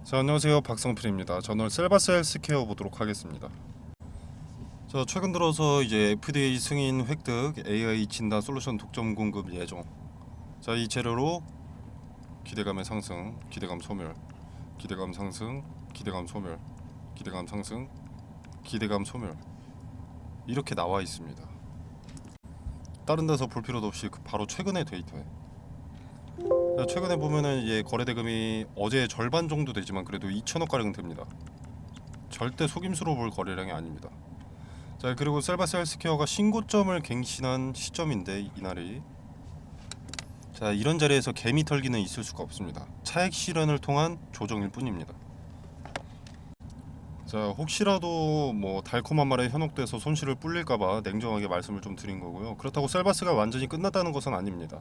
자, 안녕하세요. 박성필입니다. 저는 셀바스 헬스케어 보도록 하겠습니다. 자, 최근 들어서 이제 FDA 승인 획득, AI 진단 솔루션 독점 공급 예정. 자, 이 재료로 기대감의 상승, 기대감 소멸, 기대감 상승, 기대감 소멸, 기대감 상승, 기대감 소멸 이렇게 나와 있습니다. 다른 데서 볼 필요도 없이 바로 최근의 데이터에. 자, 최근에 보면은 이제 거래 대금이 어제 절반 정도 되지만 그래도 2천억 가량 됩니다. 절대 속임수로 볼 거래량이 아닙니다. 자, 그리고 셀바스 헬스케어가 신고점을 갱신한 시점인데 이날이, 자, 이런 자리에서 개미 털기는 있을 수가 없습니다. 차익 실현을 통한 조정일 뿐입니다. 자, 혹시라도 뭐 달콤한 말에 현혹돼서 손실을 불릴까봐 냉정하게 말씀을 좀 드린 거고요. 그렇다고 셀바스가 완전히 끝났다는 것은 아닙니다.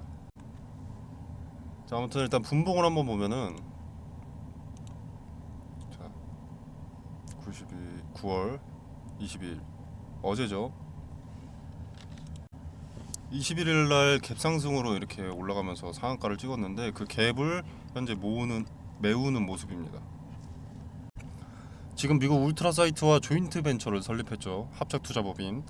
자, 아무튼 일단 분봉을 한번 보면은, 자, 9월 22일 어제죠. 21일 날 갭 상승으로 이렇게 올라가면서 상한가를 찍었는데 그 갭을 현재 메우는 모습입니다. 지금 미국 울트라 사이트와 조인트 벤처를 설립했죠. 합작 투자법인.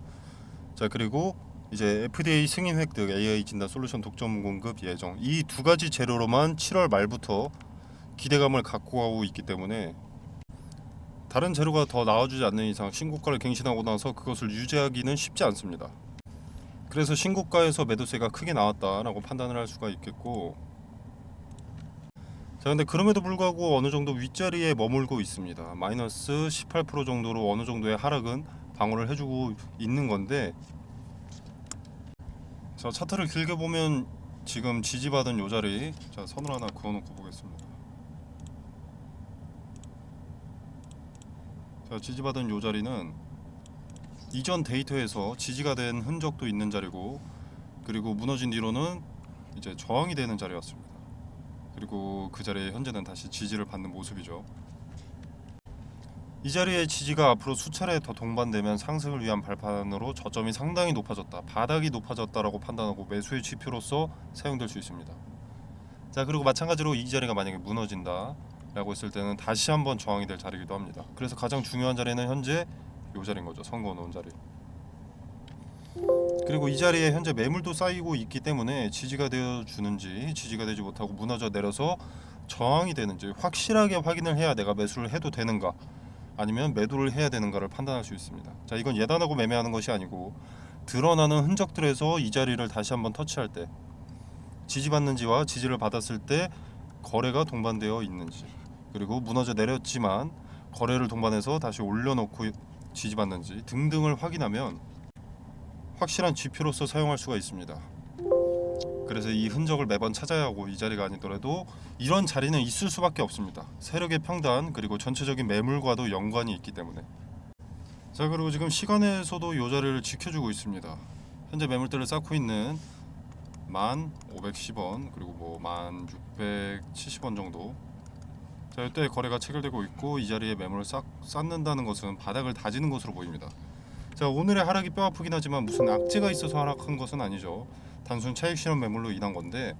자, 그리고 이제 FDA 승인 획득, AI 진단 솔루션 독점 공급 예정. 이 두 가지 재료로만 7월 말부터 기대감을 갖고 가고 있기 때문에 다른 재료가 더 나와주지 않는 이상 신고가를 갱신하고 나서 그것을 유지하기는 쉽지 않습니다. 그래서 신고가에서 매도세가 크게 나왔다라고 판단을 할 수가 있겠고, 자, 근데 그럼에도 불구하고 어느 정도 윗자리에 머물고 있습니다. 마이너스 18% 정도로 어느 정도의 하락은 방어를 해주고 있는 건데, 자, 차트를 길게 보면 지금 지지받은 요 자리, 자, 선을 하나 그어놓고 보겠습니다. 자, 지지받은 요 자리는 이전 데이터에서 지지가 된 흔적도 있는 자리고, 그리고 무너진 뒤로는 이제 저항이 되는 자리였습니다. 그리고 그 자리에 현재는 다시 지지를 받는 모습이죠. 이 자리의 지지가 앞으로 수차례 더 동반되면 상승을 위한 발판으로 저점이 상당히 높아졌다, 바닥이 높아졌다라고 판단하고 매수의 지표로서 사용될 수 있습니다. 자, 그리고 마찬가지로 이 자리가 만약에 무너진다 라고 했을 때는 다시 한번 저항이 될 자리이기도 합니다. 그래서 가장 중요한 자리는 현재 이 자리인 거죠. 선거 놓은 자리. 그리고 이 자리에 현재 매물도 쌓이고 있기 때문에 지지가 되어 주는지 지지가 되지 못하고 무너져 내려서 저항이 되는지 확실하게 확인을 해야 내가 매수를 해도 되는가 아니면 매도를 해야 되는가를 판단할 수 있습니다. 자, 이건 예단하고 매매하는 것이 아니고 드러나는 흔적들에서 이 자리를 다시 한번 터치할 때 지지받는지와 지지를 받았을 때 거래가 동반되어 있는지, 그리고 무너져 내렸지만 거래를 동반해서 다시 올려놓고 지지받는지 등등을 확인하면 확실한 지표로서 사용할 수가 있습니다. 그래서 이 흔적을 매번 찾아야 하고, 이 자리가 아니더라도 이런 자리는 있을 수밖에 없습니다. 세력의 평단 그리고 전체적인 매물과도 연관이 있기 때문에. 자, 그리고 지금 시간에서도 이 자리를 지켜주고 있습니다. 현재 매물대를 쌓고 있는 1510원 그리고 뭐 1670원 정도. 자, 이때 거래가 체결되고 있고 이 자리에 매물을 쌓는다는 것은 바닥을 다지는 것으로 보입니다. 자, 오늘의 하락이 뼈아프긴 하지만 무슨 악재가 있어서 하락한 것은 아니죠. 단순 차익 실현 매물로 인한 건데,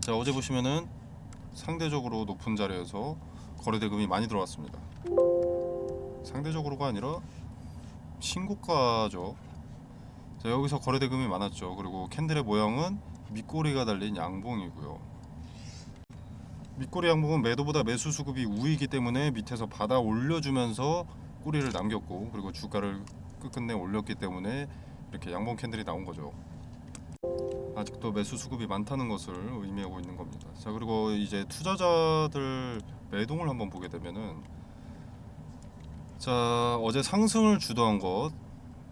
자, 어제 보시면은 상대적으로 높은 자리에서 거래 대금이 많이 들어왔습니다. 상대적으로가 아니라 신고가죠. 자, 여기서 거래 대금이 많았죠. 그리고 캔들의 모양은 밑꼬리가 달린 양봉이고요. 밑꼬리 양봉은 매도보다 매수 수급이 우위이기 때문에 밑에서 받아 올려주면서 꼬리를 남겼고, 그리고 주가를 끝끝내 올렸기 때문에 이렇게 양봉 캔들이 나온 거죠. 아직도 매수 수급이 많다는 것을 의미하고 있는 겁니다. 자, 그리고 이제 투자자들 매동을 한번 보게 되면은, 자, 어제 상승을 주도한 것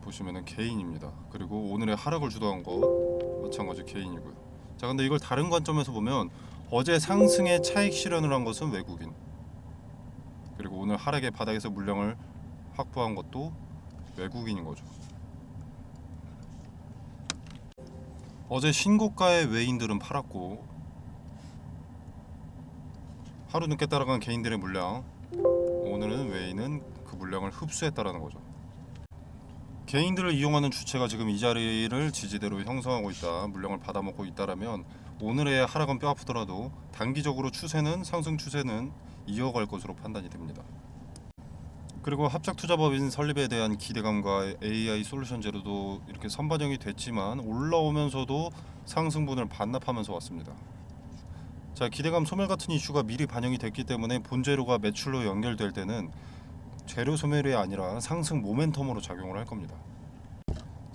보시면은 개인입니다. 그리고 오늘의 하락을 주도한 것 마찬가지 개인이고요. 자, 근데 이걸 다른 관점에서 보면 어제 상승의 차익 실현을 한 것은 외국인, 그리고 오늘 하락의 바닥에서 물량을 확보한 것도 외국인인 거죠. 어제 신고가의 외인들은 팔았고 하루 늦게 따라간 개인들의 물량, 오늘은 외인은 그 물량을 흡수했다라는 거죠. 개인들을 이용하는 주체가 지금 이 자리를 지지대로 형성하고 있다, 물량을 받아먹고 있다라면 오늘의 하락은 뼈 아프더라도 단기적으로 상승 추세는 이어갈 것으로 판단이 됩니다. 그리고 합작투자법인 설립에 대한 기대감과 AI 솔루션 제로도 이렇게 선반영이 됐지만 올라오면서도 상승분을 반납하면서 왔습니다. 자, 기대감 소멸 같은 이슈가 미리 반영이 됐기 때문에 본재료가 매출로 연결될 때는 재료 소멸이 아니라 상승 모멘텀으로 작용을 할 겁니다.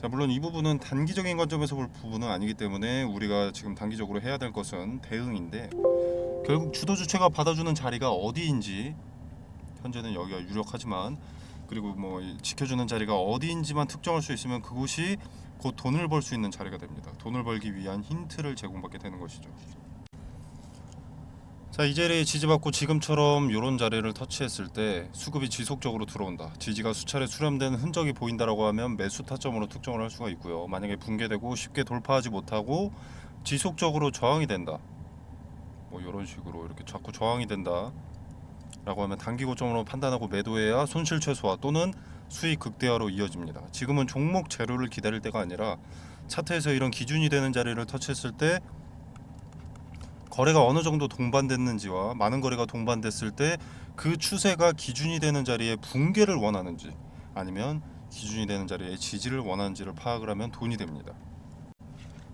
자, 물론 이 부분은 단기적인 관점에서 볼 부분은 아니기 때문에 우리가 지금 단기적으로 해야 될 것은 대응인데, 결국 주도 주체가 받아주는 자리가 어디인지 현재는 여기가 유력하지만, 그리고 뭐 지켜주는 자리가 어디인지만 특정할 수 있으면 그곳이 곧 돈을 벌 수 있는 자리가 됩니다. 돈을 벌기 위한 힌트를 제공받게 되는 것이죠. 자, 이 자리에 지지받고 지금처럼 이런 자리를 터치했을 때 수급이 지속적으로 들어온다, 지지가 수차례 수렴된 흔적이 보인다라고 하면 매수 타점으로 특정을 할 수가 있고요. 만약에 붕괴되고 쉽게 돌파하지 못하고 지속적으로 저항이 된다, 뭐 이런 식으로 이렇게 자꾸 저항이 된다 라고 하면 단기 고점으로 판단하고 매도해야 손실 최소화 또는 수익 극대화로 이어집니다. 지금은 종목 재료를 기다릴 때가 아니라 차트에서 이런 기준이 되는 자리를 터치했을 때 거래가 어느 정도 동반됐는지와 많은 거래가 동반됐을 때 그 추세가 기준이 되는 자리에 붕괴를 원하는지 아니면 기준이 되는 자리에 지지를 원하는지를 파악을 하면 돈이 됩니다.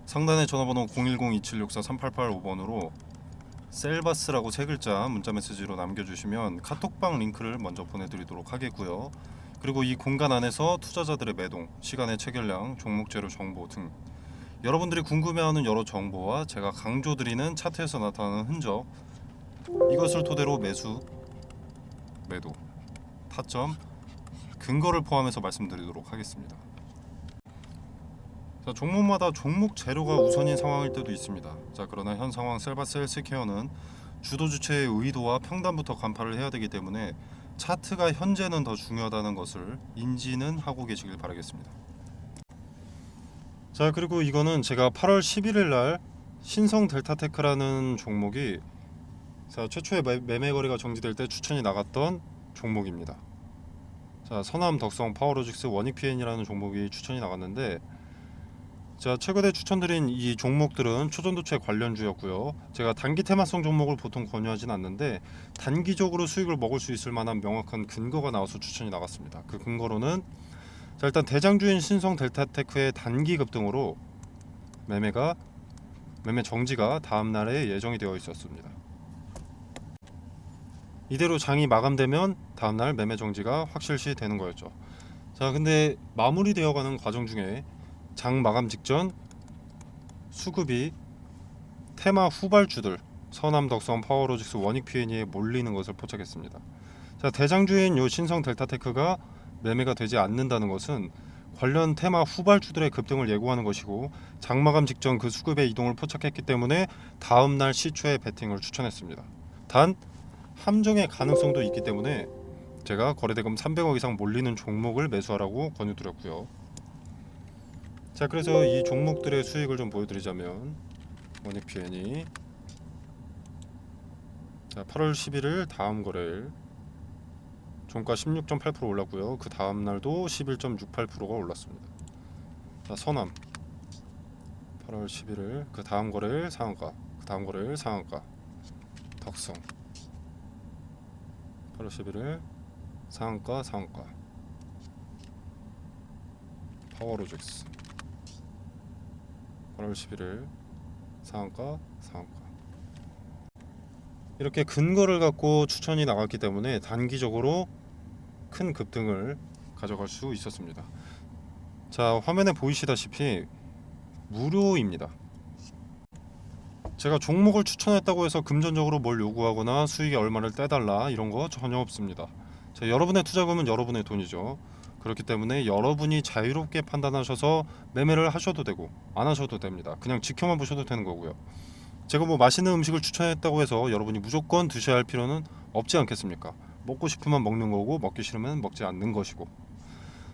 상단의 전화번호 010-2764-3885번으로 셀바스라고 세 글자 문자 메시지로 남겨주시면 카톡방 링크를 먼저 보내드리도록 하겠고요. 그리고 이 공간 안에서 투자자들의 매동, 시간의 체결량, 종목 재료 정보 등 여러분들이 궁금해하는 여러 정보와 제가 강조드리는 차트에서 나타나는 흔적, 이것을 토대로 매수, 매도, 타점, 근거를 포함해서 말씀드리도록 하겠습니다. 자, 종목마다 종목 재료가 우선인 상황일 때도 있습니다. 자, 그러나 현 상황 셀바스 헬스케어는 주도 주체의 의도와 평단부터 간파를 해야 되기 때문에 차트가 현재는 더 중요하다는 것을 인지는 하고 계시길 바라겠습니다. 자, 그리고 이거는 제가 8월 11일 날 신성 델타테크라는 종목이 최초의 매매 거래가 정지될 때 추천이 나갔던 종목입니다. 자, 서남 덕성 파워로직스 원익PN이라는 종목이 추천이 나갔는데, 자, 최근에 추천드린 이 종목들은 초전도체 관련주였고요. 제가 단기 테마성 종목을 보통 권유하진 않는데 단기적으로 수익을 먹을 수 있을 만한 명확한 근거가 나와서 추천이 나갔습니다. 그 근거로는, 자, 일단 대장주인 신성 델타테크의 단기 급등으로 매매 정지가 다음 날에 예정이 되어 있었습니다. 이대로 장이 마감되면 다음 날 매매 정지가 확실시 되는 거였죠. 자, 근데 마무리되어가는 과정 중에 장 마감 직전 수급이 테마 후발주들 서남 덕성 파워로직스 원익PN에 몰리는 것을 포착했습니다. 자, 대장주인 요 신성 델타테크가 매매가 되지 않는다는 것은 관련 테마 후발주들의 급등을 예고하는 것이고, 장마감 직전 그 수급의 이동을 포착했기 때문에 다음날 시초에 베팅을 추천했습니다. 단 함정의 가능성도 있기 때문에 제가 거래대금 300억 이상 몰리는 종목을 매수하라고 권유드렸고요. 자, 그래서 이 종목들의 수익을 좀 보여드리자면, 원익PN이 8월 11일 다음 거래일 종가 16.8% 올랐고요. 그 다음 날도 11.68%가 올랐습니다. 자, 서남 8월 11일 그 다음 거래일 상한가, 그 다음 거래일 상한가. 덕성 8월 11일 상한가, 상한가. 파워로직스 8월 11일 상한가, 상한가. 이렇게 근거를 갖고 추천이 나갔기 때문에 단기적으로 큰 급등을 가져갈 수 있었습니다. 자, 화면에 보이시다시피 무료입니다. 제가 종목을 추천했다고 해서 금전적으로 뭘 요구하거나 수익의 얼마를 떼달라 이런 거 전혀 없습니다. 자, 여러분의 투자금은 여러분의 돈이죠. 그렇기 때문에 여러분이 자유롭게 판단하셔서 매매를 하셔도 되고 안 하셔도 됩니다. 그냥 지켜만 보셔도 되는 거고요. 제가 뭐 맛있는 음식을 추천했다고 해서 여러분이 무조건 드셔야 할 필요는 없지 않겠습니까? 먹고 싶으면 먹는 거고 먹기 싫으면 먹지 않는 것이고.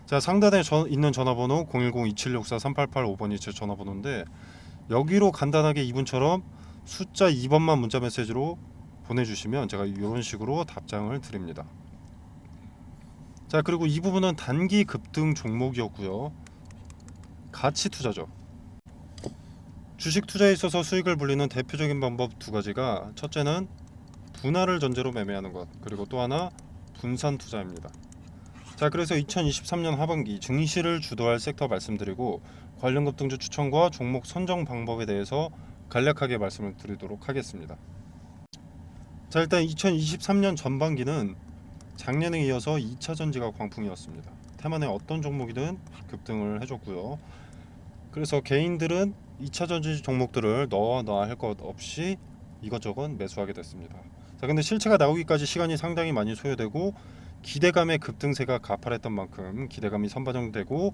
자, 상단에 있는 전화번호 010-2764-3885번이 제 전화번호인데, 여기로 간단하게 이분처럼 숫자 2번만 문자 메시지로 보내주시면 제가 이런 식으로 답장을 드립니다. 자, 그리고 이 부분은 단기 급등 종목이었고요. 가치 투자죠. 주식 투자에 있어서 수익을 불리는 대표적인 방법 두 가지가, 첫째는 분할을 전제로 매매하는 것, 그리고 또 하나 분산 투자입니다. 자, 그래서 2023년 하반기 증시를 주도할 섹터 말씀드리고 관련 급등주 추천과 종목 선정 방법에 대해서 간략하게 말씀을 드리도록 하겠습니다. 자, 일단 2023년 전반기는 작년에 이어서 2차 전지가 광풍이었습니다. 테만의 어떤 종목이든 급등을 해줬고요. 그래서 개인들은 2차 전지 종목들을 넣어놔 할 것 없이 이것저것 매수하게 됐습니다. 자, 근데 실체가 나오기까지 시간이 상당히 많이 소요되고 기대감의 급등세가 가팔했던 만큼 기대감이 선반영되고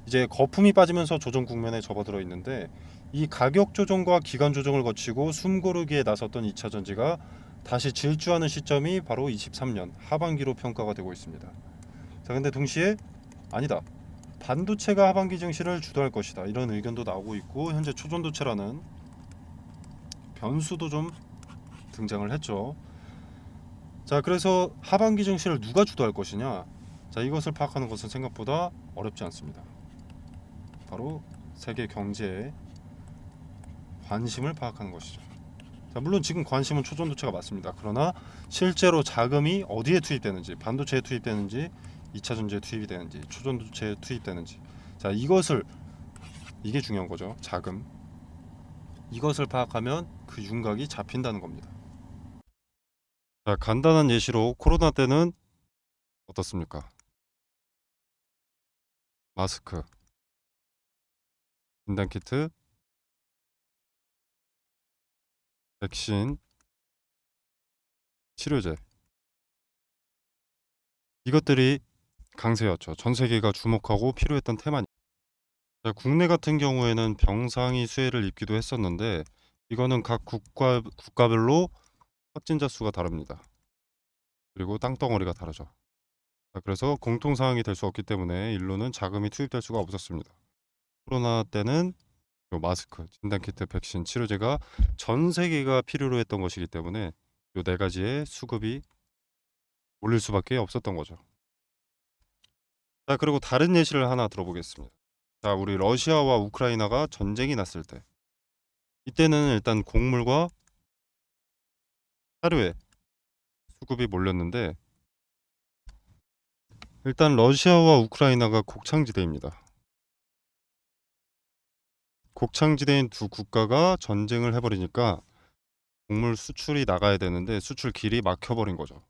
이제 거품이 빠지면서 조정 국면에 접어들어 있는데, 이 가격 조정과 기간 조정을 거치고 숨고르기에 나섰던 2차 전지가 다시 질주하는 시점이 바로 23년 하반기로 평가가 되고 있습니다. 자, 근데 동시에 아니다, 반도체가 하반기 증시를 주도할 것이다, 이런 의견도 나오고 있고 현재 초전도체라는 변수도 좀 등장을 했죠. 자, 그래서 하반기 증시를 누가 주도할 것이냐, 자, 이것을 파악하는 것은 생각보다 어렵지 않습니다. 바로 세계 경제에 관심을 파악하는 것이죠. 자, 물론 지금 관심은 초전도체가 맞습니다. 그러나 실제로 자금이 어디에 투입되는지, 반도체에 투입되는지, 2차 전지에 투입이 되는지, 초전도체에 투입되는지, 자, 이게 중요한 거죠. 자금, 이것을 파악하면 그 윤곽이 잡힌다는 겁니다. 자, 간단한 예시로 코로나 때는 어떻습니까? 마스크, 진단키트, 백신, 치료제, 이것들이 강세였죠. 전 세계가 주목하고 필요했던 테마니. 자, 국내 같은 경우에는 병상이 수혜를 입기도 했었는데 이거는 각 국가별로 확진자 수가 다릅니다. 그리고 땅덩어리가 다르죠. 자, 그래서 공통 사항이 될 수 없기 때문에 일로는 자금이 투입될 수가 없었습니다. 코로나 때는 요 마스크, 진단키트, 백신, 치료제가 전 세계가 필요로 했던 것이기 때문에 요 네 가지의 수급이 올릴 수밖에 없었던 거죠. 자, 그리고 다른 예시를 하나 들어보겠습니다. 자, 우리 러시아와 우크라이나가 전쟁이 났을 때, 이때는 일단 곡물과 사료에 수급이 몰렸는데, 일단 러시아와 우크라이나가 곡창지대입니다. 곡창지대인 두 국가가 전쟁을 해버리니까 곡물 수출이 나가야 되는데 수출 길이 막혀버린 거죠.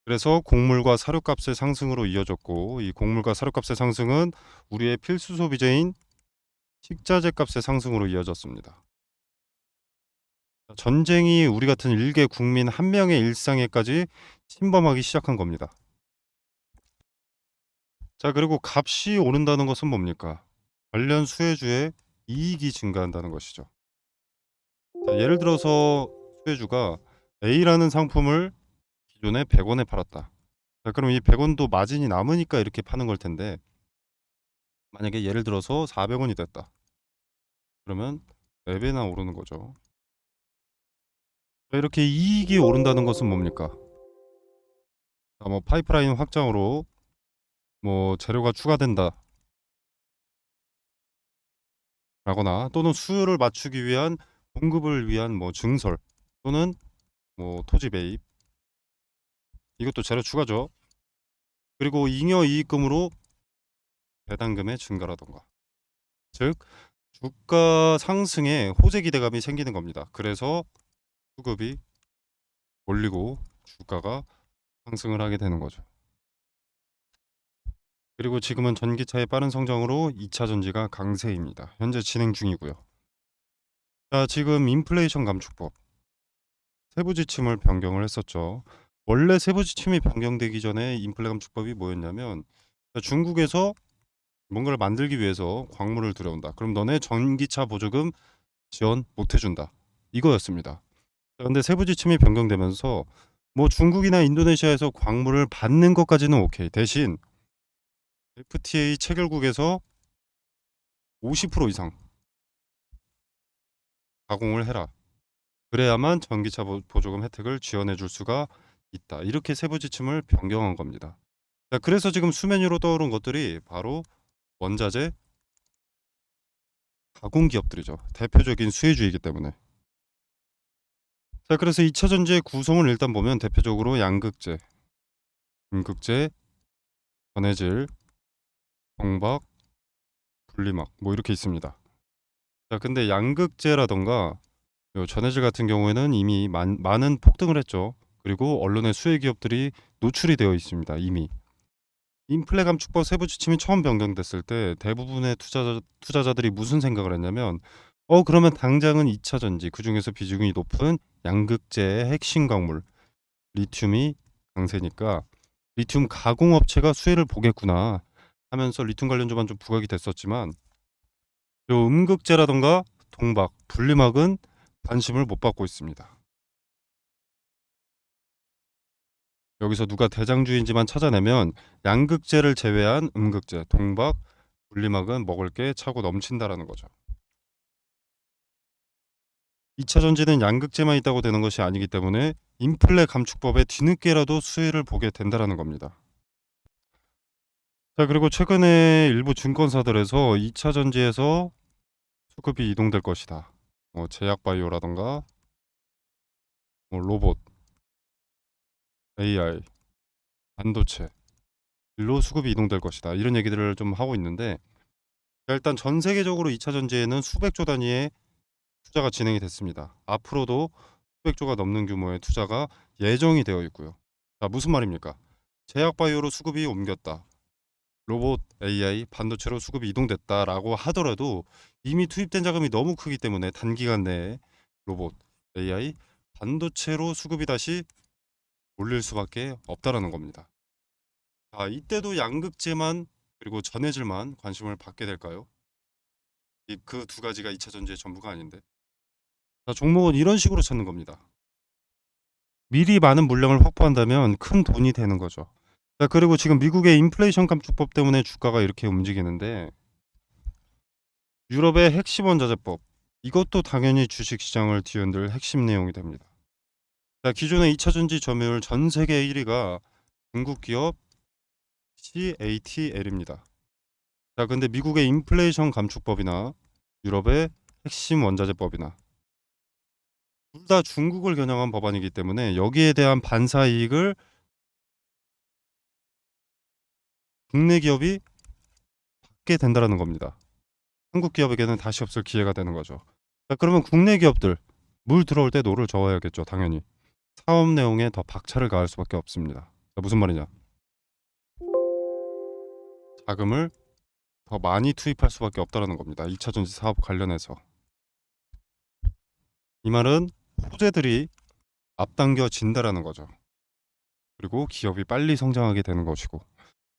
그래서 곡물과 사료값의 상승으로 이어졌고, 이 곡물과 사료값의 상승은 우리의 필수 소비재인 식자재 값의 상승으로 이어졌습니다. 전쟁이 우리 같은 일개 국민 한 명의 일상에까지 침범하기 시작한 겁니다. 자, 그리고 값이 오른다는 것은 뭡니까? 관련 수혜주의 이익이 증가한다는 것이죠. 자, 예를 들어서 수혜주가 A라는 상품을 기존에 100원에 팔았다. 자, 그럼 이 100원도 마진이 남으니까 이렇게 파는 걸 텐데, 만약에 예를 들어서 400원이 됐다. 그러면 4배나 오르는 거죠. 자, 이렇게 이익이 오른다는 것은 뭡니까? 자, 뭐 파이프라인 확장으로 뭐 재료가 추가된다 라거나, 또는 수요를 맞추기 위한 공급을 위한 뭐 증설, 또는 뭐 토지 매입, 이것도 재료 추가죠. 그리고 잉여 이익금으로 배당금의 증가라던가, 즉 주가 상승에 호재 기대감이 생기는 겁니다. 그래서 수급이 올리고 주가가 상승을 하게 되는 거죠. 그리고 지금은 전기차의 빠른 성장으로 2차 전지가 강세입니다. 현재 진행 중이고요. 자, 지금 인플레이션 감축법 세부 지침을 변경을 했었죠. 원래 세부 지침이 변경되기 전에 인플레 감축법이 뭐였냐면, 중국에서 뭔가를 만들기 위해서 광물을 들여온다. 그럼 너네 전기차 보조금 지원 못 해준다. 이거였습니다. 근데 세부 지침이 변경되면서 뭐 중국이나 인도네시아에서 광물을 받는 것까지는 오케이. 대신 FTA 체결국에서 50% 이상 가공을 해라. 그래야만 전기차 보조금 혜택을 지원해 줄 수가 있다. 이렇게 세부 지침을 변경한 겁니다. 자, 그래서 지금 수면 위로 떠오른 것들이 바로 원자재, 가공 기업들이죠. 대표적인 수혜주이기 때문에. 자, 그래서 2차 전지의 구성을 일단 보면 대표적으로 양극재, 음극재, 전해질, 동박, 분리막 뭐 이렇게 있습니다. 자, 근데 양극재라던가 요 전해질 같은 경우에는 이미 많은 폭등을 했죠. 그리고 언론의 수혜 기업들이 노출이 되어 있습니다. 이미 인플레 감축법 세부 지침이 처음 변경됐을 때 대부분의 투자자들이 무슨 생각을 했냐면, 그러면 당장은 2차 전지, 그중에서 비중이 높은 양극재의 핵심 광물 리튬이 강세니까 리튬 가공업체가 수혜를 보겠구나 하면서 리튬 관련주만 좀 부각이 됐었지만, 요 음극재라던가 동박, 분리막은 관심을 못 받고 있습니다. 여기서 누가 대장주인지만 찾아내면 양극재를 제외한 음극재, 동박, 분리막은 먹을 게 차고 넘친다라는 거죠. 2차 전지는 양극재만 있다고 되는 것이 아니기 때문에 인플레 감축법에 뒤늦게라도 수혜를 보게 된다라는 겁니다. 자, 그리고 최근에 일부 증권사들에서 2차 전지에서 수급이 이동될 것이다. 제약바이오라던가 로봇, AI, 반도체 일로 수급이 이동될 것이다. 이런 얘기들을 좀 하고 있는데, 일단 전 세계적으로 2차 전지에는 수백조 단위의 투자가 진행이 됐습니다. 앞으로도 수백조가 넘는 규모의 투자가 예정이 되어 있고요. 자, 무슨 말입니까? 제약바이오로 수급이 옮겼다. 로봇, AI, 반도체로 수급이 이동됐다라고 하더라도 이미 투입된 자금이 너무 크기 때문에 단기간 내에 로봇, AI, 반도체로 수급이 다시 몰릴 수밖에 없다라는 겁니다. 자, 이때도 양극재만 그리고 전해질만 관심을 받게 될까요? 그 두 가지가 2차 전지의 전부가 아닌데. 자, 종목은 이런 식으로 찾는 겁니다. 미리 많은 물량을 확보한다면 큰 돈이 되는 거죠. 자, 그리고 지금 미국의 인플레이션 감축법 때문에 주가가 이렇게 움직이는데, 유럽의 핵심 원자재법, 이것도 당연히 주식시장을 뒤흔들 핵심 내용이 됩니다. 자, 기존의 2차 전지 점유율 전 세계 1위가 중국 기업 CATL입니다. 자, 근데 미국의 인플레이션 감축법이나 유럽의 핵심 원자재법이나 둘 다 중국을 겨냥한 법안이기 때문에 여기에 대한 반사 이익을 국내 기업이 받게 된다는 겁니다. 한국 기업에게는 다시 없을 기회가 되는 거죠. 자, 그러면 국내 기업들 물 들어올 때 노를 저어야겠죠. 당연히 사업 내용에 더 박차를 가할 수밖에 없습니다. 자, 무슨 말이냐? 자금을 더 많이 투입할 수밖에 없다는 겁니다. 2차 전지 사업 관련해서. 이 말은 호재들이 앞당겨진다라는 거죠. 그리고 기업이 빨리 성장하게 되는 것이고,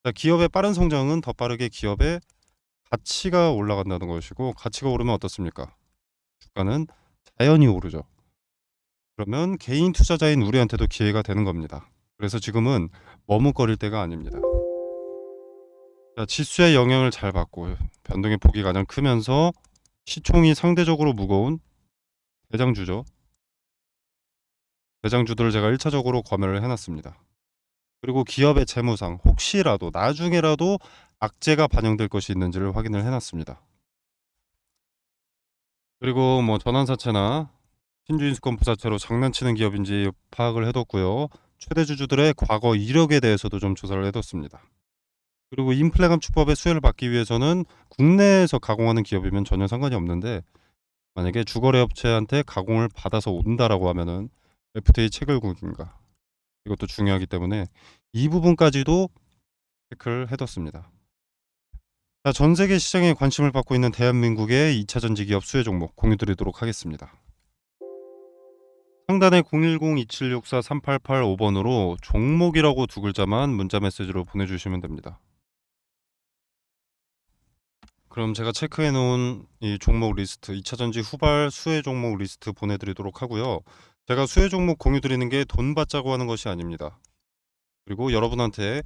자, 기업의 빠른 성장은 더 빠르게 기업의 가치가 올라간다는 것이고, 가치가 오르면 어떻습니까? 주가는 자연히 오르죠. 그러면 개인 투자자인 우리한테도 기회가 되는 겁니다. 그래서 지금은 머뭇거릴 때가 아닙니다. 자, 지수의 영향을 잘 받고 변동의 폭이 가장 크면서 시총이 상대적으로 무거운 대장주죠. 대장주들을 제가 1차적으로 검열을 해놨습니다. 그리고 기업의 재무상 혹시라도 나중에라도 악재가 반영될 것이 있는지를 확인을 해놨습니다. 그리고 전환사채나 신주인수권 부사채로 장난치는 기업인지 파악을 해뒀고요. 최대 주주들의 과거 이력에 대해서도 좀 조사를 해뒀습니다. 그리고 인플레 감축법의 수혜를 받기 위해서는 국내에서 가공하는 기업이면 전혀 상관이 없는데, 만약에 주거래 업체한테 가공을 받아서 온다라고 하면은 FTA 체결국인가, 이것도 중요하기 때문에 이 부분까지도 체크를 해뒀습니다. 자, 전 세계 시장에 관심을 받고 있는 대한민국의 2차 전지 기업 수혜 종목 공유드리도록 하겠습니다. 상단에 010-2764-3885번으로 종목이라고 두 글자만 문자 메시지로 보내주시면 됩니다. 그럼 제가 체크해 놓은 이 종목 리스트, 2차 전지 후발 수혜 종목 리스트 보내드리도록 하고요. 제가 수혜 종목 공유드리는 게 돈 받자고 하는 것이 아닙니다. 그리고 여러분한테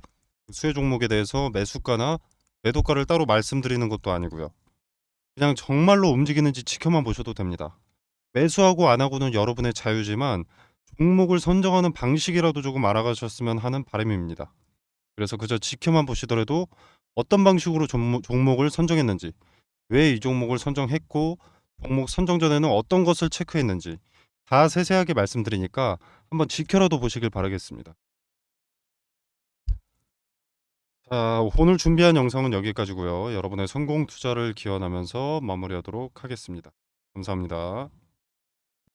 수혜 종목에 대해서 매수가나 매도가를 따로 말씀드리는 것도 아니고요. 그냥 정말로 움직이는지 지켜만 보셔도 됩니다. 매수하고 안 하고는 여러분의 자유지만 종목을 선정하는 방식이라도 조금 알아가셨으면 하는 바람입니다. 그래서 그저 지켜만 보시더라도 어떤 방식으로 종목을 선정했는지, 왜 이 종목을 선정했고 종목 선정 전에는 어떤 것을 체크했는지 다 세세하게 말씀드리니까 한번 지켜라도 보시길 바라겠습니다. 자, 오늘 준비한 영상은 여기까지고요. 여러분의 성공 투자를 기원하면서 마무리하도록 하겠습니다. 감사합니다.